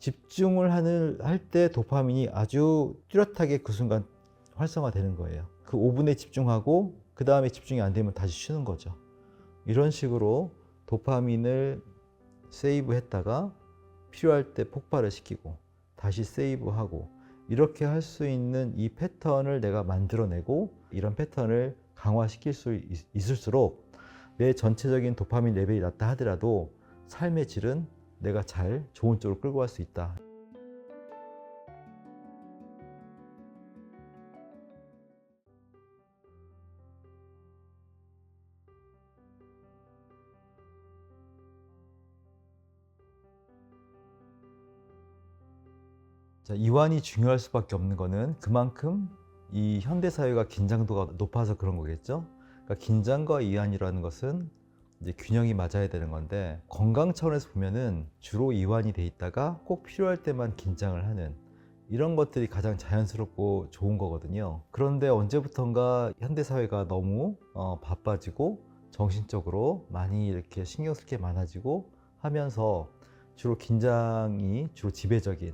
집중을 할 때 도파민이 아주 뚜렷하게 그 순간 활성화되는 거예요. 그 5분에 집중하고 그 다음에 집중이 안 되면 다시 쉬는 거죠. 이런 식으로 도파민을 세이브했다가 필요할 때 폭발을 시키고 다시 세이브하고 이렇게 할 수 있는 이 패턴을 내가 만들어내고 이런 패턴을 강화시킬 수 있을수록 내 전체적인 도파민 레벨이 낮다 하더라도 삶의 질은 내가 잘 좋은 쪽으로 끌고 갈 수 있다. 자, 이완이 중요할 수밖에 없는 거는 그만큼 이 현대 사회가 긴장도가 높아서 그런 거겠죠. 그러니까 긴장과 이완이라는 것은 이제 균형이 맞아야 되는 건데, 건강 차원에서 보면은 주로 이완이 돼 있다가 꼭 필요할 때만 긴장을 하는 이런 것들이 가장 자연스럽고 좋은 거거든요. 그런데 언제부턴가 현대 사회가 너무 바빠지고 정신적으로 많이 이렇게 신경 쓸 게 많아지고 하면서 주로 긴장이 주로 지배적인,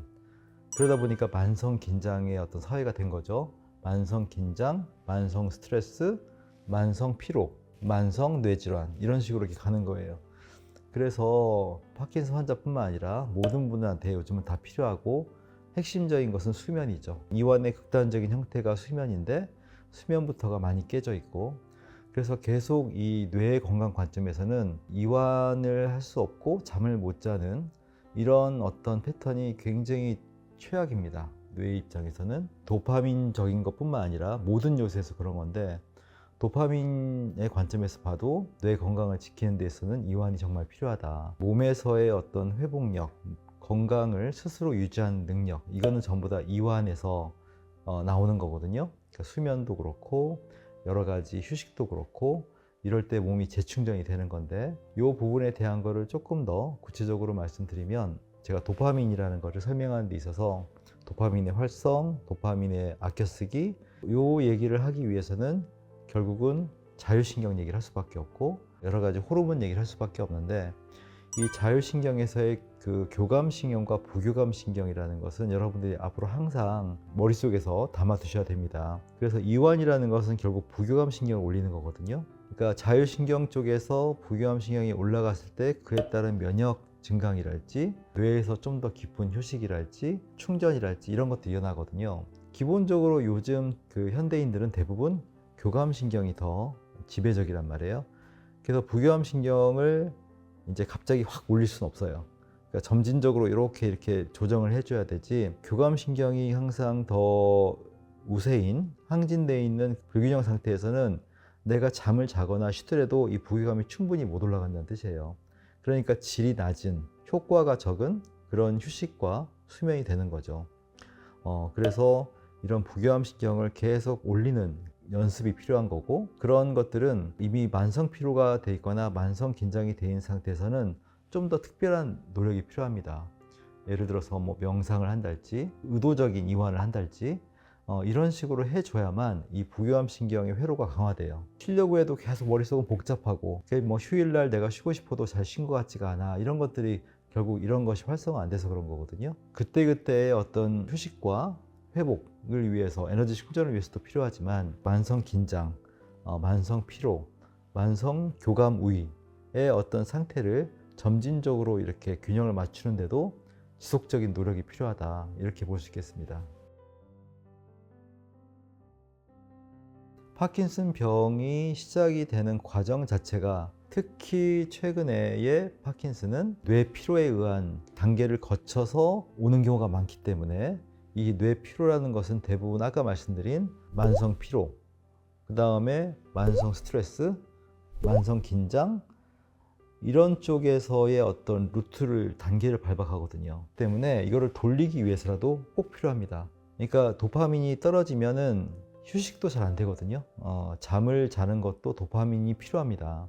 그러다 보니까 만성 긴장의 어떤 사회가 된 거죠. 만성 긴장, 만성 스트레스, 만성 피로, 만성 뇌질환 이런 식으로 이렇게 가는 거예요. 그래서 파킨슨 환자뿐만 아니라 모든 분들한테 요즘은 다 필요하고 핵심적인 것은 수면이죠. 이완의 극단적인 형태가 수면인데 수면부터가 많이 깨져 있고, 그래서 계속 이 뇌의 건강 관점에서는 이완을 할 수 없고 잠을 못 자는 이런 어떤 패턴이 굉장히 최악입니다. 뇌 입장에서는 도파민적인 것뿐만 아니라 모든 요소에서 그런 건데, 도파민의 관점에서 봐도 뇌 건강을 지키는 데 있어서는 이완이 정말 필요하다. 몸에서의 어떤 회복력, 건강을 스스로 유지하는 능력, 이거는 전부 다 이완에서 나오는 거거든요. 그러니까 수면도 그렇고 여러 가지 휴식도 그렇고 이럴 때 몸이 재충전이 되는 건데, 이 부분에 대한 거를 조금 더 구체적으로 말씀드리면, 제가 도파민이라는 것을 설명하는 데 있어서 도파민의 활성, 도파민의 아껴쓰기, 이 얘기를 하기 위해서는 결국은 자율신경 얘기를 할 수밖에 없고 여러 가지 호르몬 얘기를 할 수밖에 없는데, 이 자율신경에서의 그 교감신경과 부교감신경이라는 것은 여러분들이 앞으로 항상 머릿속에서 담아 두셔야 됩니다. 그래서 이완이라는 것은 결국 부교감신경을 올리는 거거든요. 그러니까 자율신경 쪽에서 부교감신경이 올라갔을 때 그에 따른 면역 증강이랄지 뇌에서 좀 더 깊은 휴식이랄지 충전이랄지 이런 것도 일어나거든요. 기본적으로 요즘 그 현대인들은 대부분 교감신경이 더 지배적이란 말이에요. 그래서 부교감신경을 이제 갑자기 확 올릴 수는 없어요. 그러니까 점진적으로 이렇게 조정을 해줘야 되지, 교감신경이 항상 더 우세인 항진되어 있는 불균형 상태에서는 내가 잠을 자거나 쉬더라도 이 부교감이 충분히 못 올라간다는 뜻이에요. 그러니까 질이 낮은, 효과가 적은 그런 휴식과 수면이 되는 거죠. 그래서 이런 부교감신경을 계속 올리는 연습이 필요한 거고, 그런 것들은 이미 만성 피로가 돼 있거나 만성 긴장이 돼 있는 상태에서는 좀 더 특별한 노력이 필요합니다. 예를 들어서 뭐 명상을 한달지 의도적인 이완을 한달지 이런 식으로 해줘야만 이 부교감신경의 회로가 강화돼요. 쉬려고 해도 계속 머릿속은 복잡하고, 뭐 휴일날 내가 쉬고 싶어도 잘 쉰 것 같지가 않아, 이런 것들이 결국 이런 것이 활성화 안 돼서 그런 거거든요. 그때그때의 어떤 휴식과 회복을 위해서, 에너지 충전을 위해서도 필요하지만 만성 긴장, 만성 피로, 만성 교감 우위의 어떤 상태를 점진적으로 이렇게 균형을 맞추는데도 지속적인 노력이 필요하다, 이렇게 볼 수 있겠습니다. 파킨슨 병이 시작이 되는 과정 자체가, 특히 최근에의 파킨슨은 뇌 피로에 의한 단계를 거쳐서 오는 경우가 많기 때문에, 이 뇌 피로라는 것은 대부분 아까 말씀드린 만성 피로, 그 다음에 만성 스트레스, 만성 긴장, 이런 쪽에서의 어떤 루트를, 단계를 밟아가거든요. 때문에 이거를 돌리기 위해서라도 꼭 필요합니다. 그러니까 도파민이 떨어지면은 휴식도 잘 안 되거든요. 잠을 자는 것도 도파민이 필요합니다.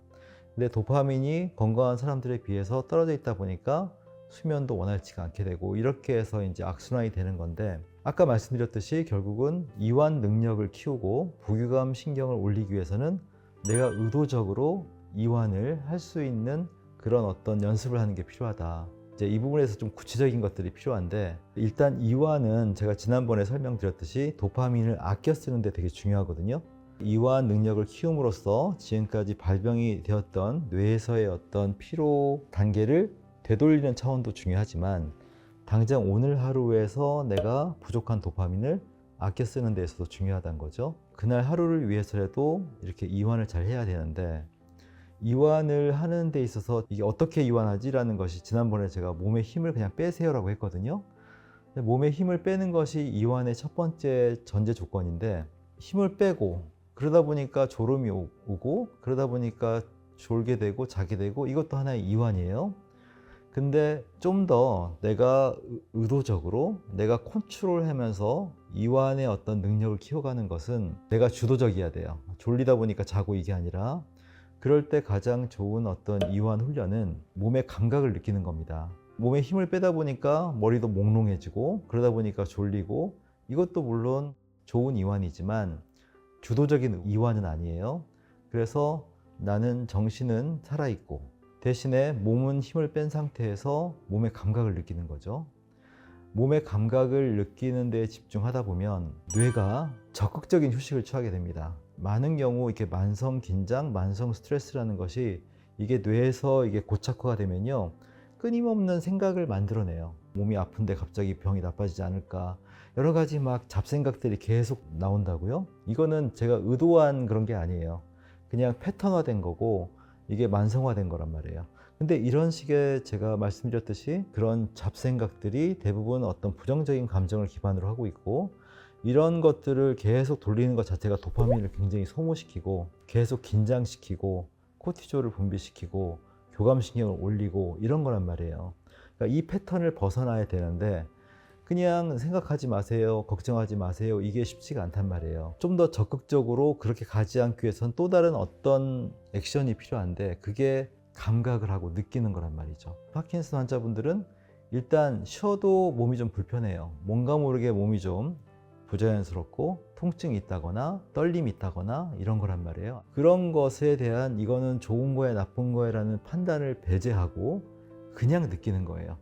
근데 도파민이 건강한 사람들에 비해서 떨어져 있다 보니까 수면도 원활치가 않게 되고, 이렇게 해서 이제 악순환이 되는 건데, 아까 말씀드렸듯이 결국은 이완 능력을 키우고 부교감 신경을 올리기 위해서는 내가 의도적으로 이완을 할 수 있는 그런 어떤 연습을 하는 게 필요하다. 이제 이 부분에서 좀 구체적인 것들이 필요한데, 일단 이완은 제가 지난번에 설명드렸듯이 도파민을 아껴 쓰는 데 되게 중요하거든요. 이완 능력을 키움으로써 지금까지 발병이 되었던 뇌에서의 어떤 피로 단계를 되돌리는 차원도 중요하지만, 당장 오늘 하루에서 내가 부족한 도파민을 아껴 쓰는 데 있어서 중요하다는 거죠. 그날 하루를 위해서라도 이렇게 이완을 잘 해야 되는데, 이완을 하는 데 있어서 이게 어떻게 이완하지라는 것이, 지난번에 제가 몸에 힘을 그냥 빼세요라고 했거든요. 몸에 힘을 빼는 것이 이완의 첫 번째 전제 조건인데, 힘을 빼고 그러다 보니까 졸음이 오고 그러다 보니까 졸게 되고 자게 되고, 이것도 하나의 이완이에요. 근데 좀 더 내가 의도적으로 내가 컨트롤하면서 이완의 어떤 능력을 키워가는 것은 내가 주도적이어야 돼요. 졸리다 보니까 자고 이게 아니라, 그럴 때 가장 좋은 어떤 이완 훈련은 몸의 감각을 느끼는 겁니다. 몸에 힘을 빼다 보니까 머리도 몽롱해지고 그러다 보니까 졸리고, 이것도 물론 좋은 이완이지만 주도적인 이완은 아니에요. 그래서 나는 정신은 살아있고 대신에 몸은 힘을 뺀 상태에서 몸의 감각을 느끼는 거죠. 몸의 감각을 느끼는 데 집중하다 보면 뇌가 적극적인 휴식을 취하게 됩니다. 많은 경우 이렇게 만성 긴장, 만성 스트레스라는 것이 이게 뇌에서 이게 고착화가 되면요, 끊임없는 생각을 만들어내요. 몸이 아픈데 갑자기 병이 나빠지지 않을까, 여러 가지 막 잡생각들이 계속 나온다고요. 이거는 제가 의도한 그런 게 아니에요. 그냥 패턴화된 거고 이게 만성화된 거란 말이에요. 근데 이런 식의, 제가 말씀드렸듯이 그런 잡생각들이 대부분 어떤 부정적인 감정을 기반으로 하고 있고, 이런 것들을 계속 돌리는 것 자체가 도파민을 굉장히 소모시키고 계속 긴장시키고 코티졸을 분비시키고 교감신경을 올리고 이런 거란 말이에요. 그러니까 이 패턴을 벗어나야 되는데, 그냥 생각하지 마세요, 걱정하지 마세요, 이게 쉽지가 않단 말이에요. 좀 더 적극적으로 그렇게 가지 않기 위해서는 또 다른 어떤 액션이 필요한데, 그게 감각을 하고 느끼는 거란 말이죠. 파킨슨 환자분들은 일단 쉬어도 몸이 좀 불편해요. 뭔가 모르게 몸이 좀 부자연스럽고 통증이 있다거나 떨림이 있다거나 이런 거란 말이에요. 그런 것에 대한, 이거는 좋은 거야 나쁜 거야 라는 판단을 배제하고 그냥 느끼는 거예요.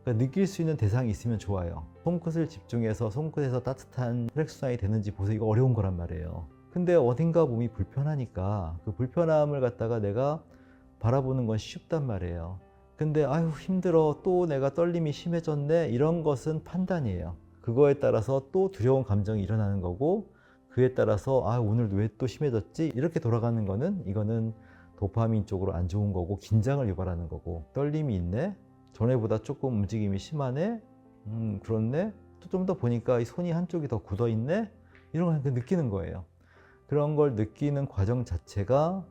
그러니까 느낄 수 있는 대상이 있으면 좋아요. 손끝을 집중해서 손끝에서 따뜻한 혈액순환이 되는지 보세요. 이거 어려운 거란 말이에요. 근데 어딘가 몸이 불편하니까 그 불편함을 갖다가 내가 바라보는 건 쉽단 말이에요. 근데 아유 힘들어, 또 내가 떨림이 심해졌네, 이런 것은 판단이에요. 그거에 따라서 또 두려운 감정이 일어나는 거고, 그에 따라서 아 오늘 왜 또 심해졌지, 이렇게 돌아가는 거는, 이거는 도파민 쪽으로 안 좋은 거고 긴장을 유발하는 거고, 떨림이 있네, 전에보다 조금 움직임이 심하네, 그렇네, 또 좀 더 보니까 이 손이 한쪽이 더 굳어 있네, 이런 걸 느끼는 거예요. 그런 걸 느끼는 과정 자체가,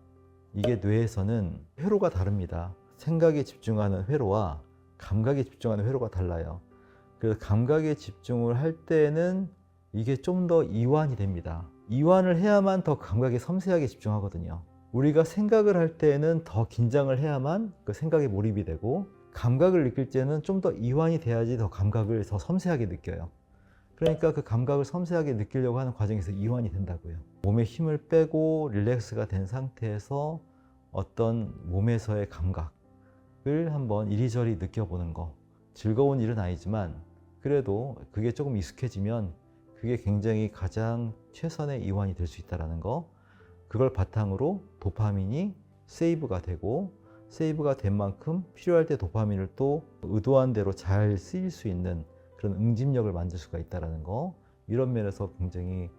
이게 뇌에서는 회로가 다릅니다. 생각에 집중하는 회로와 감각에 집중하는 회로가 달라요. 그래서 감각에 집중을 할 때는 이게 좀 더 이완이 됩니다. 이완을 해야만 더 감각에 섬세하게 집중하거든요. 우리가 생각을 할 때는 더 긴장을 해야만 그 생각에 몰입이 되고, 감각을 느낄 때는 좀 더 이완이 돼야지 더 감각을 더 섬세하게 느껴요. 그러니까 그 감각을 섬세하게 느끼려고 하는 과정에서 이완이 된다고요. 몸에 힘을 빼고 릴렉스가 된 상태에서 어떤 몸에서의 감각을 한번 이리저리 느껴보는 거, 즐거운 일은 아니지만 그래도 그게 조금 익숙해지면 그게 굉장히 가장 최선의 이완이 될 수 있다는 거, 그걸 바탕으로 도파민이 세이브가 되고, 세이브가 된 만큼 필요할 때 도파민을 또 의도한 대로 잘 쓰일 수 있는 그런 응집력을 만들 수가 있다는 거, 이런 면에서 굉장히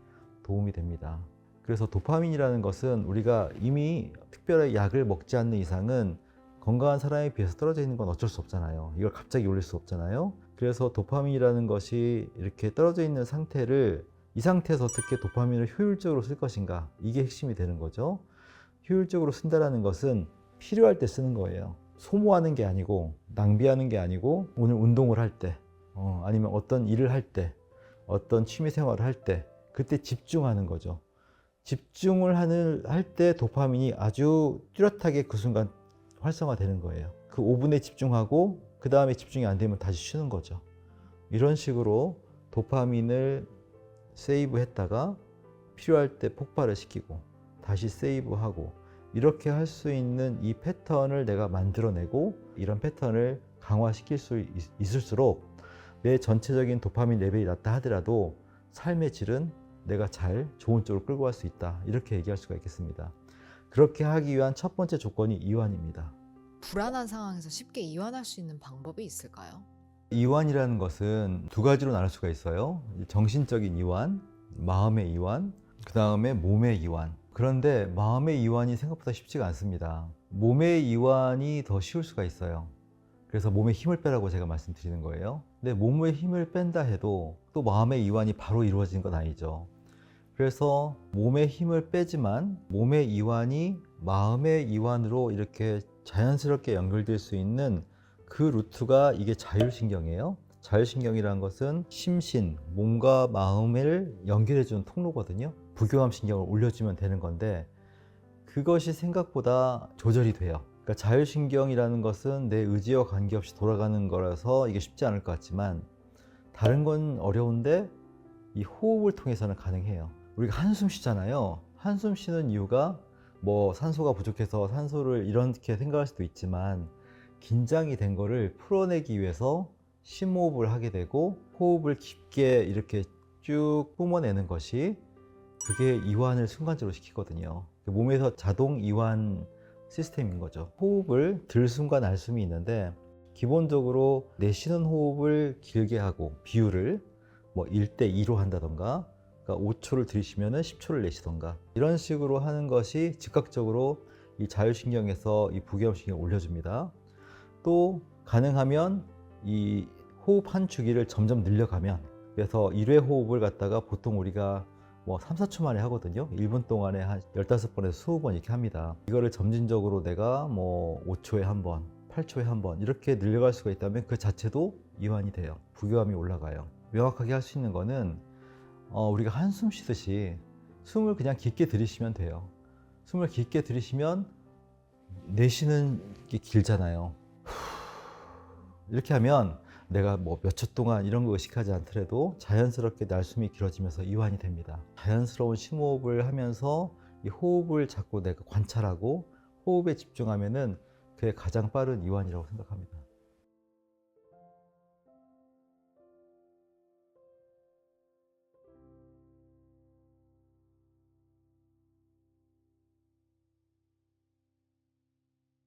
도움이 됩니다. 그래서 도파민이라는 것은 우리가 이미 특별히 약을 먹지 않는 이상은 건강한 사람에 비해서 떨어져 있는 건 어쩔 수 없잖아요. 이걸 갑자기 올릴 수 없잖아요. 그래서 도파민이라는 것이 이렇게 떨어져 있는 상태를, 이 상태에서 어떻게 도파민을 효율적으로 쓸 것인가, 이게 핵심이 되는 거죠. 효율적으로 쓴다는 것은 필요할 때 쓰는 거예요. 소모하는 게 아니고, 낭비하는 게 아니고, 오늘 운동을 할 때, 아니면 어떤 일을 할 때, 어떤 취미 생활을 할 때, 그때 집중하는 거죠. 집중을 할 때 도파민이 아주 뚜렷하게 그 순간 활성화되는 거예요. 그 5분에 집중하고 그 다음에 집중이 안 되면 다시 쉬는 거죠. 이런 식으로 도파민을 세이브했다가 필요할 때 폭발을 시키고 다시 세이브하고, 이렇게 할 수 있는 이 패턴을 내가 만들어내고, 이런 패턴을 강화시킬 수 있을수록 내 전체적인 도파민 레벨이 낮다 하더라도 삶의 질은 내가 좋은 쪽으로 끌고 갈 수 있다. 이렇게 얘기할 수가 있겠습니다. 그렇게 하기 위한 첫 번째 조건이 이완입니다. 불안한 상황에서 쉽게 이완할 수 있는 방법이 있을까요? 이완이라는 것은 두 가지로 나눌 수가 있어요. 정신적인 이완, 마음의 이완, 그 다음에 몸의 이완. 그런데 마음의 이완이 생각보다 쉽지가 않습니다. 몸의 이완이 더 쉬울 수가 있어요. 그래서 몸에 힘을 빼라고 제가 말씀드리는 거예요. 근데 몸에 힘을 뺀다 해도 또 마음의 이완이 바로 이루어지는 건 아니죠. 그래서 몸에 힘을 빼지만 몸의 이완이 마음의 이완으로 이렇게 자연스럽게 연결될 수 있는 그 루트가 이게 자율신경이에요. 자율신경이라는 것은 심신, 몸과 마음을 연결해주는 통로거든요. 부교감 신경을 올려주면 되는 건데 그것이 생각보다 조절이 돼요. 그러니까 자율신경이라는 것은 내 의지와 관계없이 돌아가는 거라서 이게 쉽지 않을 것 같지만 다른 건 어려운데 이 호흡을 통해서는 가능해요. 우리가 한숨 쉬잖아요. 한숨 쉬는 이유가 뭐 산소가 부족해서 산소를 이렇게 생각할 수도 있지만 긴장이 된 거를 풀어내기 위해서 심호흡을 하게 되고 호흡을 깊게 이렇게 쭉 뿜어내는 것이 그게 이완을 순간적으로 시키거든요. 몸에서 자동 이완 시스템인 거죠. 호흡을 들숨과 날숨이 있는데 기본적으로 내쉬는 호흡을 길게 하고 비율을 뭐 1대2로 한다던가 그러니까 5초를 들이쉬면 10초를 내쉬던가 이런 식으로 하는 것이 즉각적으로 이 자율신경에서 이 부교감신경을 올려줍니다. 또 가능하면 이 호흡 한 주기를 점점 늘려가면 그래서 1회 호흡을 갖다가 보통 우리가 뭐 3, 4초 만에 하거든요. 1분 동안에 한 15번에서 20번 이렇게 합니다. 이거를 점진적으로 내가 뭐 5초에 한 번, 8초에 한 번 이렇게 늘려갈 수가 있다면 그 자체도 이완이 돼요. 부교감이 올라가요. 명확하게 할 수 있는 거는 우리가 한숨 쉬듯이 숨을 그냥 깊게 들이쉬면 돼요. 숨을 깊게 들이쉬면 내쉬는 게 길잖아요. 이렇게 하면 내가 뭐 몇 초 동안 이런 거 의식하지 않더라도 자연스럽게 날숨이 길어지면서 이완이 됩니다. 자연스러운 심호흡을 하면서 이 호흡을 자꾸 내가 관찰하고 호흡에 집중하면은 그게 가장 빠른 이완이라고 생각합니다.